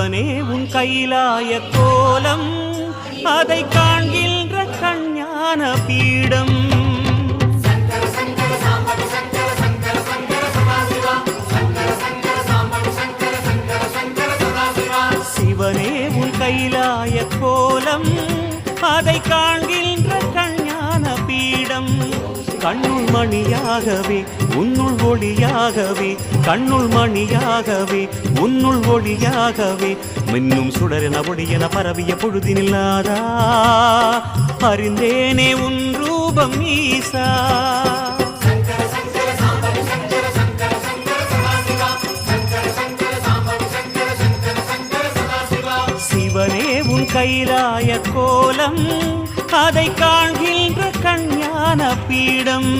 சிவனே உன் கைலாய கோலம் அதை காண்கின்ற கஞ்ஞான பீடம் சிவனே உன் கைலாய கோலம் அதை காண்கின்ற கஞ்ஞான பீடம் கண்ணுள் மணியாகவே உன்னுள் ஒளியாகவே கண்ணுள் மணியாகவே உன்னுள் ஒளியாகவே மின்னும் சுடரென ஒளியென பரவிய பொழுதினில்லாதா அறிந்தேனே உன் ரூபம் ஈசா சிவனே உன் கைலாய கோலம் அதை காண்கின்ற கஞ்ஞான பீடம்